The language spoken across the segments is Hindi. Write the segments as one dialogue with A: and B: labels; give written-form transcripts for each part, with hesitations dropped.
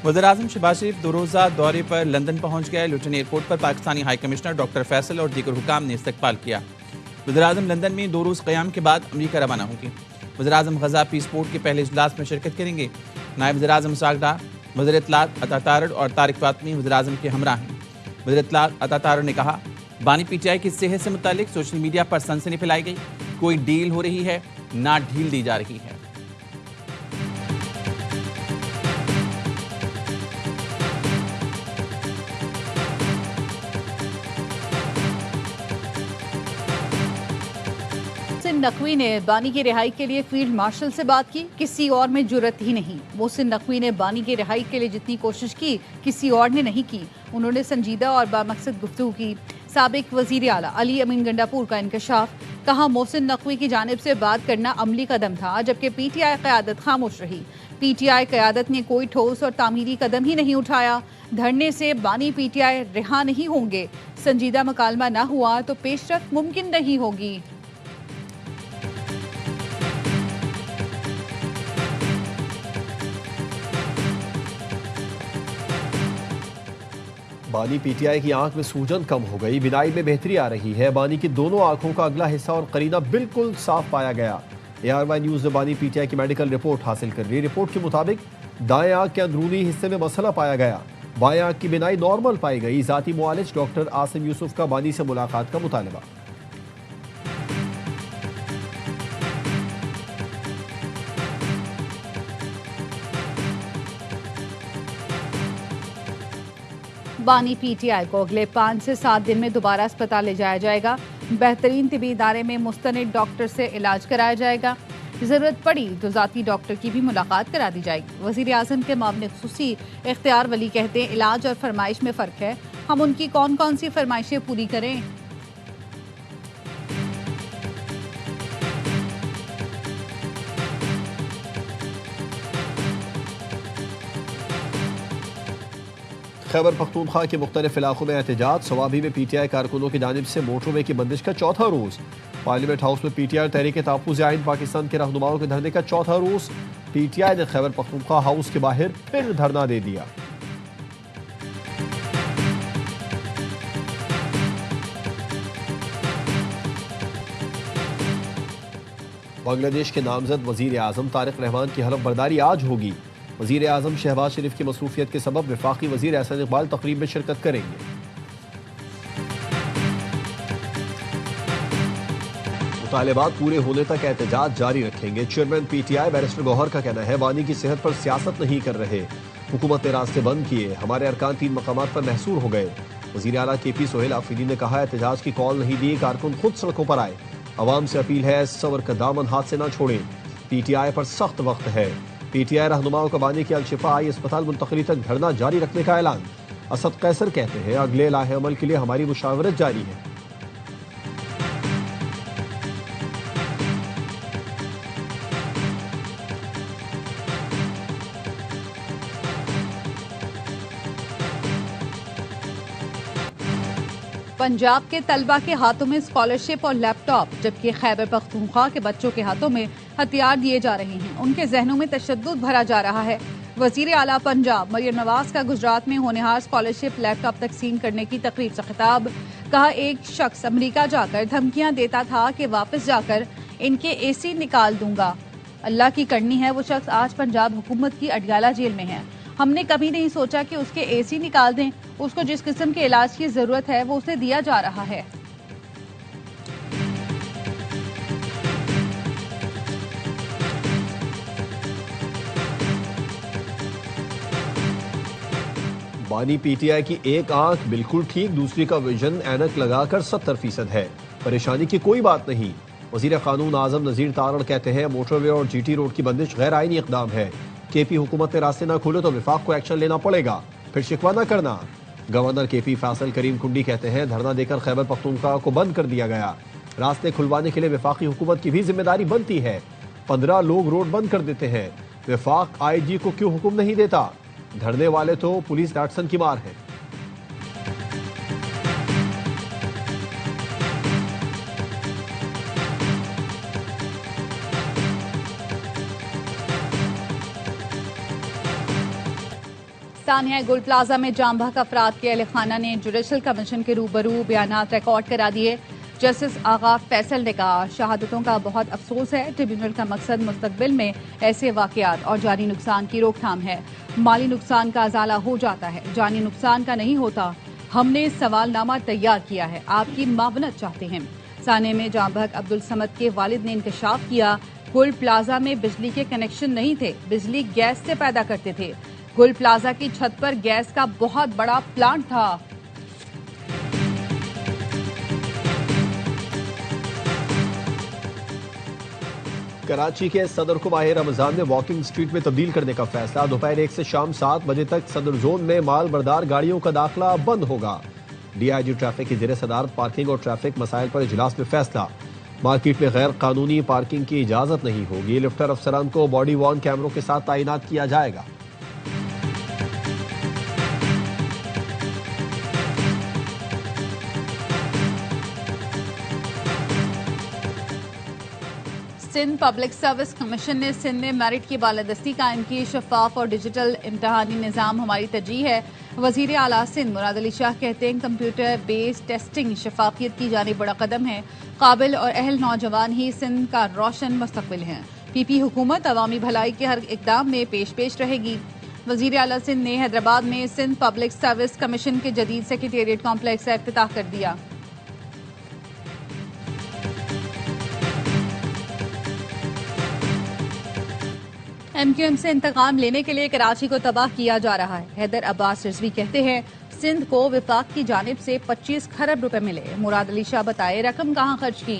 A: वज़ीर-ए-आज़म शहबाज शरीफ 2 रोज़ा दौरे पर लंदन पहुंच गए। लुटन एयरपोर्ट पर Pakistani high commissioner doctor Faisal और दीगर हुकाम ने इस्तकबाल किया। वज़ीर-ए-आज़म लंदन में 2 रोज़ क़याम के बाद अमरीका रवाना होंगे। वज़ीर-ए-आज़म गज़ा पीस पोर्ट के पहले इजलास में शिरकत करेंगे। नायब वज़ीर-ए-आज़म इसहाक़ डार, वज़ीर इत्तलात अता तारड़ और तारिक फ़ातमी वज़ीर-ए-आज़म के हमरा हैं। वज़ीर इत्तलात अता तारड़ ने कहा, बानी पीटीआई की सेहत से मुतालिक सोशल मीडिया पर सनसनी फैलाई गई। कोई डील हो रही है, ना ढील दी जा रही है।
B: मोहसिन नकवी ने बानी की रिहाई के लिए फील्ड मार्शल से बात की, किसी और में जुर्रत ही नहीं। मोहसिन नकवी ने बानी की रिहाई के लिए जितनी कोशिश की, किसी और ने नहीं की। उन्होंने संजीदा और बामकसद गुफ्तगू की। साबिक वजीर आला अली अमीन गंडापुर का इंकशाफ, कहा मोहसिन नकवी की जानिब से बात करना अमली कदम था, जबकि पीटीआई क़यादत खामोश रही। पीटीआई क़यादत ने कोई ठोस और तामीरी कदम ही नहीं उठाया। धरने से बानी पीटीआई रिहा नहीं होंगे। संजीदा मुकालमा न हुआ तो पेशरफ मुमकिन नहीं होगी।
C: बानी पीटीआई की आंख में सूजन कम हो गई, बिनाई में बेहतरी आ रही है। बानी की दोनों आंखों का अगला हिस्सा और करीना बिल्कुल साफ पाया गया। ARY न्यूज ने बानी पीटीआई की मेडिकल रिपोर्ट हासिल कर ली। रिपोर्ट के मुताबिक दाएं आंख के अंदरूनी हिस्से में मसला पाया गया। बाएं आंख की बिनाई नॉर्मल पाई गई। जाती मुआलिज डॉक्टर आसिम यूसुफ का बानी से मुलाकात का मुतालबा।
B: बानी पीटीआई को अगले 5 से 7 दिन में दोबारा अस्पताल ले जाया जाएगा। बेहतरीन तिबी इदारे में मुस्तनिद डॉक्टर से इलाज कराया जाएगा। जरूरत पड़ी तो जाती डॉक्टर की भी मुलाकात करा दी जाएगी। वजीर आज़म के मामले खुसूसी इख्तियार वली कहते हैं, इलाज और फरमाइश में फ़र्क है। हम उनकी कौन कौन सी फरमाइशें पूरी करें?
C: खैबर पख्तूनख्वा के मुख्तलिफ इलाकों में एहतजाज। सवाबी में पीटीआई कारकुनों की जानिब से मोटरवे की बंदिश का चौथा रोज। पार्लियामेंट हाउस में पीटीआई तहरीक तहफ़्फ़ुज़ आइन पाकिस्तान के रहनुमाओं के धरने का चौथा रोज। पीटीआई ने खैबर पख्तूनख्वा हाउस के बाहर फिर धरना दे दिया। बांग्लादेश के नामजद वजीर आज़म तारिक रहमान की हलफ बर्दारी आज होगी। वजीर आज़म शहबाज शरीफ की मसरूफियत के सबब वफाकी वजीर एहसन इकबाल तकरीब में शिरकत करेंगे। मुतालिबात पूरे होने तक एहतजाज जारी रखेंगे। चेयरमैन पीटीआई बैरिस्टर गौहर का कहना है, बानी की सेहत पर सियासत नहीं कर रहे। हुकूमत ने रास्ते बंद किए, हमारे अरकान 3 मकामात पर महसूर हो गए। वजीर आला KP सोहेल आफरीदी ने कहा, एहतजाज की कॉल नहीं दी, कारकुन खुद सड़कों पर आए। अवाम से अपील है, सबर का दामन हाथ से ना छोड़ें। पीटीआई पर सख्त वक्त है। पीटीआई रहनुमाओं का बानी के अल-शिफा आई अस्पताल मुंतकली तक धरना जारी रखने का ऐलान। असद कैसर कहते हैं, अगले लाहे अमल के लिए हमारी मुशावरत जारी है।
B: पंजाब के तलबा के हाथों में स्कॉलरशिप और लैपटॉप, जबकि खैबर पख्तूनख्वा के बच्चों के हाथों में हथियार दिए जा रहे हैं। उनके जहनों में तशद्दुद भरा जा रहा है। वजीर आला पंजाब मरियम नवाज का गुजरात में होनहार स्कॉलरशिप लैपटॉप तकसीम करने की तकरीब से खिताब। कहा, एक शख्स अमेरिका जाकर धमकियां देता था कि वापस जाकर इनके AC निकाल दूंगा। अल्लाह की करनी है, वो शख्स आज पंजाब हुकूमत की अडयाला जेल में है। हमने कभी नहीं सोचा कि उसके AC निकाल दें। उसको जिस किस्म के इलाज की जरूरत है वो उसे दिया जा रहा है।
C: बानी पीटीआई की एक आंख बिल्कुल ठीक, दूसरी का विजन ऐनक लगाकर 70% है। परेशानी की कोई बात नहीं। वजीर कानून आजम नजीर तारड़ कहते हैं, मोटरवे और GT रोड की बंदिश गैर आईनी इकदाम है। KP हुकूमत ने रास्ते ना खोले तो विफाक को एक्शन लेना पड़ेगा, फिर शिकवा न करना। गवर्नर KP फैसल करीम कुंडी कहते हैं, धरना देकर खैबर पख्तूनख्वा को बंद कर दिया गया। रास्ते खुलवाने के लिए वफाकी हुकूमत की भी जिम्मेदारी बनती है। 15 लोग रोड बंद कर देते हैं, वफाक IG को क्यों हुक्म नहीं देता? धरने वाले तो पुलिस डाटसन की मार है।
B: पाकिस्तान है गुल प्लाजा में जाम बहक अफराद के अहल खाना ने जुडिशल कमीशन के रूबरू बयानात रिकॉर्ड करा दिए। जस्टिस आगा फैसल ने कहा, शहादतों का बहुत अफसोस है। ट्रिब्यूनल का मकसद मुस्तकबिल में ऐसे वाकयात और जानी नुकसान की रोकथाम है। माली नुकसान का अजाला हो जाता है, जानी नुकसान का नहीं होता। हमने सवालनामा तैयार किया है, आपकी मावनत चाहते हैं। साने में जाम बहक अब्दुल समद के वालिद ने इंकशाफ किया, गुल प्लाजा में बिजली के कनेक्शन नहीं थे, बिजली गैस से पैदा करते थे। गुल प्लाजा की छत पर गैस का बहुत बड़ा प्लांट था।
C: कराची के सदर को माह रमजान में वॉकिंग स्ट्रीट में तब्दील करने का फैसला। दोपहर 1 से शाम 7 बजे तक सदर जोन में माल बरदार गाड़ियों का दाखिला बंद होगा। डीआईजी ट्रैफिक की ज़ेर सदारत पार्किंग और ट्रैफिक मसाइल पर इजलास में फैसला। मार्केट में गैर कानूनी पार्किंग की इजाजत नहीं होगी। लिफ्टर अफसरान को बॉडी वॉर्न कैमरों के साथ तैनात किया जाएगा।
B: सिंध पब्लिक सर्विस कमीशन ने सिंध में मेरिट की बालादस्ती कायम की। शफाफ और डिजिटल इम्तहानी निज़ाम हमारी तरजीह है। वजीर आला सिंध मुराद अली शाह कहते हैं, कंप्यूटर बेस्ड टेस्टिंग शफाफियत की जानिब बड़ा कदम है। काबिल और अहल नौजवान ही सिंध का रोशन मुस्तकबिल हैं। पीपी हुकूमत अवामी भलाई के हर इकदाम में पेश रहेगी। वजीर आला सिंध ने हैदराबाद में सिंध पब्लिक सर्विस कमीशन के जदीद सेक्रेटेरिएट कॉम्प्लेक्स का इफ्तिताह कर दिया। एमक्यूएम से इंतकाम लेने के लिए कराची को तबाह किया जा रहा है। हैदर अब्बास रिजवी कहते हैं, सिंध को विफाक की जानिब से 25 खरब रुपए मिले। मुराद अली शाह बताए, रकम कहाँ खर्च की।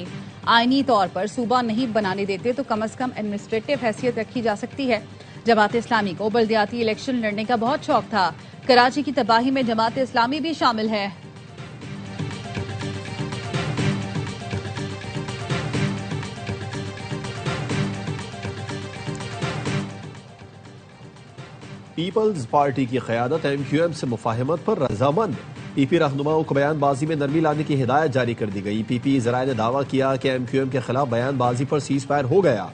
B: आईनी तौर पर सूबा नहीं बनाने देते तो कम अज कम एडमिनिस्ट्रेटिव हैसियत रखी जा सकती है। जमात इस्लामी को बल्दियाती इलेक्शन लड़ने का बहुत शौक था। कराची की तबाही में जमात इस्लामी भी शामिल है।
C: पीपल्स पार्टी की क़यादत एमक्यूएम से मुफाहमत पर रजामंद। पीपी रहनुमाओं को बयानबाजी में नरमी लाने की हिदायत जारी कर दी गई। पीपी ज़राए ने दावा किया कि एमक्यूएम के खिलाफ बयानबाजी पर सीज फायर हो गया।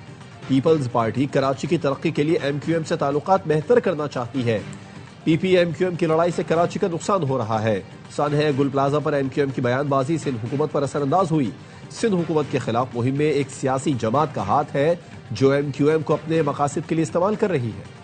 C: पीपल्स पार्टी कराची की तरक्की के लिए एमक्यूएम से ताल्लुकात बेहतर करना चाहती है। पीपी एमक्यूएम की लड़ाई से कराची का नुकसान हो रहा है। सन है गुल प्लाजा पर एमक्यूएम की बयानबाजी सिंध हुकूमत पर असरअंदाज हुई। सिंध हुकूमत के खिलाफ मुहिम में एक सियासी जमात का हाथ है जो एमक्यूएम को अपने मकासद के लिए इस्तेमाल कर रही है।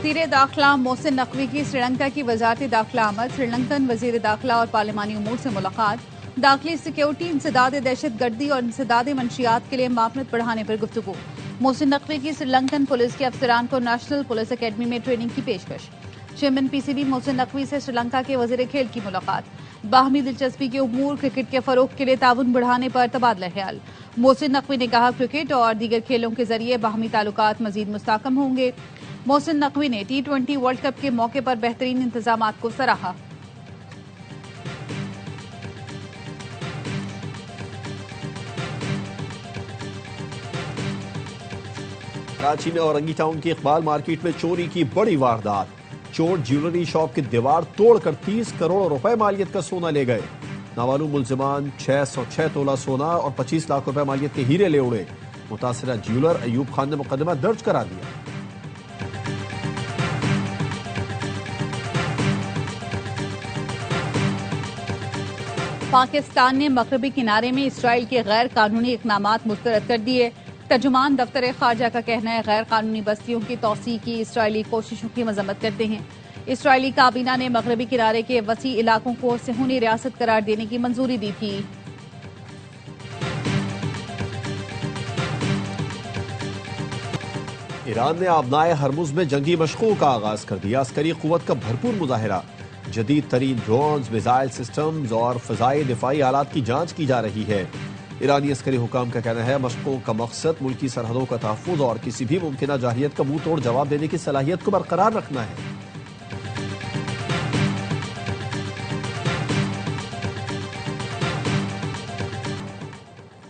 B: वज़ीर दाखिला मोहसिन नकवी की श्रीलंका की वजारत दाखिला आमद। श्रीलंकन वज़ीर दाखिला और पार्लिमानी उमूर से मुलाकात। दाखिली सिक्योरिटी, इंसदाद दहशतगर्दी और इंसदाद मंशियात के लिए मामनत बढ़ाने पर गुफ्तगू। मोहसिन नकवी की श्रीलंकन पुलिस के अफसरान को नेशनल पुलिस अकेडमी में ट्रेनिंग की पेशकश। चेयरमैन पीसीबी मोहसिन नकवी से श्रीलंका के वज़ीर खेल की मुलाकात। बाहमी दिलचस्पी के उमूर, क्रिकेट के फरोग के लिए ताउन बढ़ाने पर तबादला ख्याल। मोहसिन नकवी ने कहा, क्रिकेट और दीगर खेलों के जरिए बाहमी ताल्लुकात मजीद मुस्तहकम होंगे। मोहसिन नकवी ने T20 वर्ल्ड कप के मौके पर बेहतरीन इंतजामात को सराहा।
C: कराची में औरंगी टाउन की इकबाल मार्केट में चोरी की बड़ी वारदात। चोर ज्वेलरी शॉप की दीवार तोड़कर 30 करोड़ रुपए मालियत का सोना ले गए। नामालूम मुलजिमान 606 तोला सोना और 25 लाख रुपए मालियत के हीरे ले उड़े। मुतासिरा ज्वेलर अयूब खान ने मुकदमा दर्ज करा दिया।
B: पाकिस्तान ने मगरबी किनारे में इसराइल के गैर कानूनी इकदामात मुस्तरद कर दिए। तर्जुमान दफ्तर खारजा का कहना है, गैर कानूनी बस्तियों की तौसी की इसराइली कोशिशों की मजम्मत करते हैं। इसराइली काबीना ने मगरबी किनारे के वसी इलाकों को सहूनी रियासत करार देने की मंजूरी दी थी।
C: ईरान ने आबनाए हरमुज में जंगी मशकों का आगाज कर दिया। अस्करी कुव्वत का भरपूर मुजाहिरा। जदीद तरीन ड्रोन्स, मिसाइल सिस्टम्स और फजाई दिफाई आलात की जांच की जा रही है। ईरानी अस्करी हुकाम का कहना है, मशकों का मकसद मुल्की सरहदों का तहफ़्फ़ुज़ और किसी भी मुमकिन जाहिलियत का मुंह तोड़ जवाब देने की सलाहियत को बरकरार रखना है।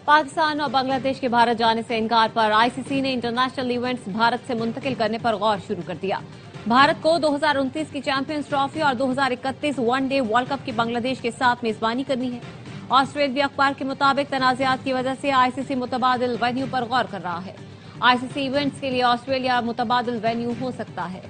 D: पाकिस्तान और बांग्लादेश के भारत जाने से इनकार पर आईसीसी ने इंटरनेशनल इवेंट्स भारत से मुंतकिल करने पर गौर शुरू कर दिया। भारत को 2029 की चैंपियंस ट्रॉफी और 2031 वनडे वर्ल्ड कप की बांग्लादेश के साथ मेजबानी करनी है। ऑस्ट्रेलिया अखबार के मुताबिक तनाज़ात की वजह से आईसीसी मुतबादिल वेन्यू पर गौर कर रहा है। आईसीसी इवेंट्स के लिए ऑस्ट्रेलिया मुतबादिल वेन्यू हो सकता है।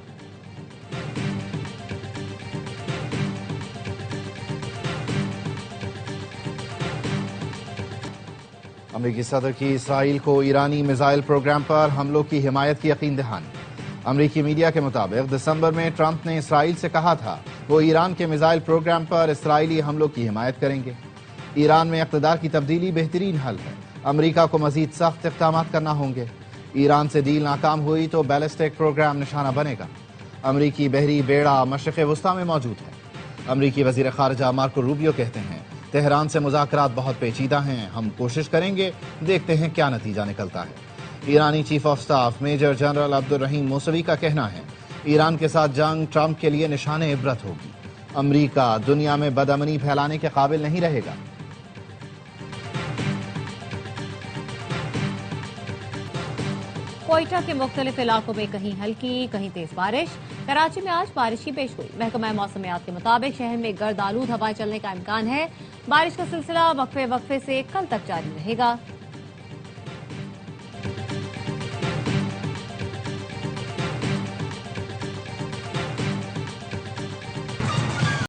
E: अमरीकी सदर की इसराइल को ईरानी मिसाइल प्रोग्राम पर हमलों की हिमायत की यकीन दहानी। अमरीकी मीडिया के मुताबिक दिसंबर में ट्रंप ने इसराइल से कहा था वो ईरान के मिसाइल प्रोग्राम पर इसराइली हमलों की हिमायत करेंगे। ईरान में इक़्तिदार की तब्दीली बेहतरीन हल है। अमरीका को मजीद सख्त इक़दाम करना होंगे। ईरान से डील नाकाम हुई तो बैलिस्टिक प्रोग्राम निशाना बनेगा। अमरीकी बहरी बेड़ा मशरिक़ वस्ता में मौजूद है। अमरीकी वज़ीर ख़ारिजा मार्को रूबियो कहते हैं तेहरान से मुज़ाकरात बहुत पेचीदा हैं, हम कोशिश करेंगे, देखते हैं क्या नतीजा निकलता है। ईरानी chief of staff major general Abdul Rahim Mousavi का कहना है ईरान के साथ जंग ट्रंप के लिए निशाने इबरत होगी। अमरीका दुनिया में बदअमनी फैलाने के काबिल नहीं रहेगा।
D: कोयटा के मुख्तलिफ इलाकों में कहीं हल्की कहीं तेज बारिश। कराची में आज बारिश की पेश हुई। महकमा मौसमियात के मुताबिक शहर में गर्द आलूद हवाएं चलने का इम्कान है। बारिश का सिलसिला वक्फे वक्फे से कल तक जारी रहेगा।